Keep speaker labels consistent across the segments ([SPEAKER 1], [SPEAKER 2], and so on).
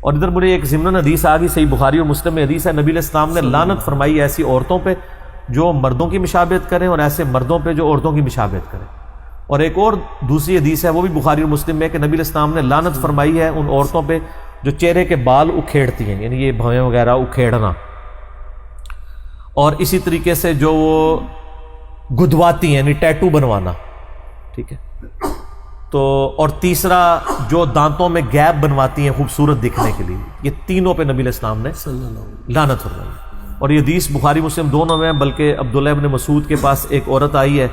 [SPEAKER 1] اور ادھر مجھے ایک ضمن حدیث آ گئی، صحیح بخاری اور مسلم میں حدیث ہے، نبی علیہ السلام نے لعنت فرمائی ایسی عورتوں پہ جو مردوں کی مشابہت کریں اور ایسے مردوں پہ جو عورتوں کی مشابہت کریں۔ اور ایک اور دوسری حدیث ہے، وہ بھی بخاری اور مسلم میں، کہ نبی علیہ السلام نے لعنت فرمائی ہے ان عورتوں پہ جو چہرے کے بال اکھیڑتی ہیں، یعنی یہ بھویں وغیرہ اکھیڑنا، اور اسی طریقے سے جو وہ گدواتی ہیں، یعنی ٹیٹو بنوانا، ٹھیک ہے۔ تو اور تیسرا جو دانتوں میں گیپ بنواتی ہیں خوبصورت دکھنے کے لیے، یہ تینوں پہ نبی علیہ السلام نے لعنت فرمائی۔ اور یہ حدیث بخاری مسلم دونوں میں، بلکہ عبداللہ ابن مسعود کے پاس ایک عورت آئی ہے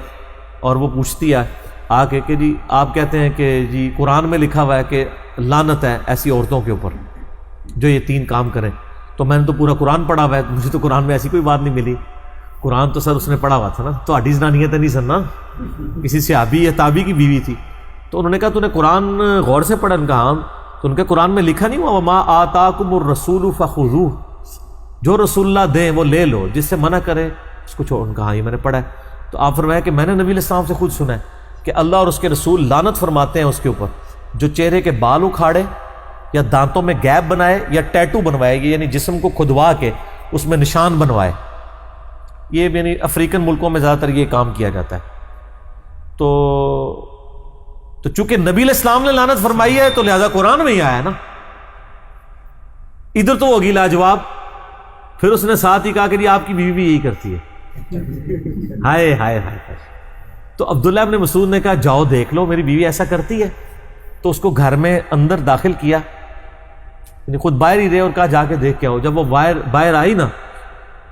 [SPEAKER 1] اور وہ پوچھتی ہے آ کے کہ جی آپ کہتے ہیں کہ جی قرآن میں لکھا ہوا ہے کہ لعنت ہے ایسی عورتوں کے اوپر جو یہ تین کام کریں، تو میں نے تو پورا قرآن پڑھا ہوا ہے، مجھے تو قرآن میں ایسی کوئی بات نہیں ملی۔ قرآن تو سر اس نے پڑھا ہوا تھا نا، تو ہڈی زنانیت نہیں سننا، کسی صحابی یا تابعی کی بیوی تھی۔ تو انہوں نے کہا تو نے قرآن غور سے پڑھا؟ ان کا ہاں۔ تو ان کے قرآن میں لکھا نہیں ہوا وما آتاکم الرسول فخذوہ، جو رسول اللہ دیں وہ لے لو، جس سے منع کرے اس کو چھوڑ۔ ان کا ہاں یہ میں نے پڑھا ہے۔ تو آپ فرمایا کہ میں نے نبی علیہ السلام سے خود سنا ہے کہ اللہ اور اس کے رسول لعنت فرماتے ہیں اس کے اوپر جو چہرے کے بال اکھاڑے یا دانتوں میں گیپ بنائے یا ٹیٹو بنوائے گی، یعنی جسم کو کھدوا کے اس میں نشان بنوائے۔ یہ یعنی افریقن ملکوں میں زیادہ تر یہ کام کیا جاتا ہے۔ تو چونکہ نبی علیہ السلام نے لعنت فرمائی ہے تو لہذا قرآن میں ہی آیا نا، ادھر تو ہوگی لاجواب۔ پھر اس نے ساتھ ہی کہا کہ جی آپ کی بیوی بھی یہی کرتی ہے۔ ہائے ہائے ہائے۔ تو عبداللہ ابن مسعود نے کہا جاؤ دیکھ لو میری بیوی ایسا کرتی ہے۔ تو اس کو گھر میں اندر داخل کیا، یعنی خود باہر ہی رہے، اور کہا جا کے دیکھ کے آؤ۔ جب وہ باہر آئی نا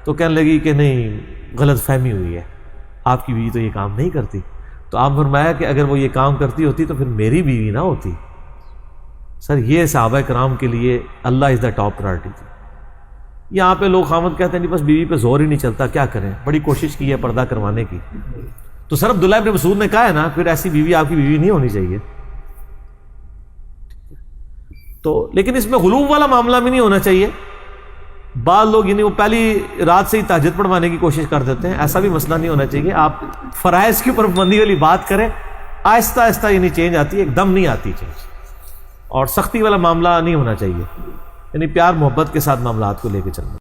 [SPEAKER 1] تو کہنے لگی کہ نہیں غلط فہمی ہوئی ہے، آپ کی بیوی تو یہ کام نہیں کرتی۔ تو آپ فرمایا کہ اگر وہ یہ کام کرتی ہوتی تو پھر میری بیوی نہ ہوتی۔ سر یہ صحابہ کرام کے لیے اللہ از دا ٹاپ پرائرٹی تھی۔ یہاں پہ لوگ خامد کہتے ہیں بس بیوی پہ زور ہی نہیں چلتا، کیا کریں، بڑی کوشش کی ہے پردہ کروانے کی۔ تو سر عبداللہ ابن مسعود نے کہا ہے نا پھر ایسی بیوی آپ کی بیوی نہیں ہونی چاہیے۔ تو لیکن اس میں غلو والا معاملہ بھی نہیں ہونا چاہیے۔ بعض لوگ یعنی وہ پہلی رات سے ہی تہجد پڑھوانے کی کوشش کر دیتے ہیں، ایسا بھی مسئلہ نہیں ہونا چاہیے۔ آپ فرائض کی اوپر پابندی والی بات کریں، آہستہ آہستہ یعنی چینج آتی ہے، ایک دم نہیں آتی چینج، اور سختی والا معاملہ نہیں ہونا چاہیے، یعنی پیار محبت کے ساتھ معاملات کو لے کے چلنا۔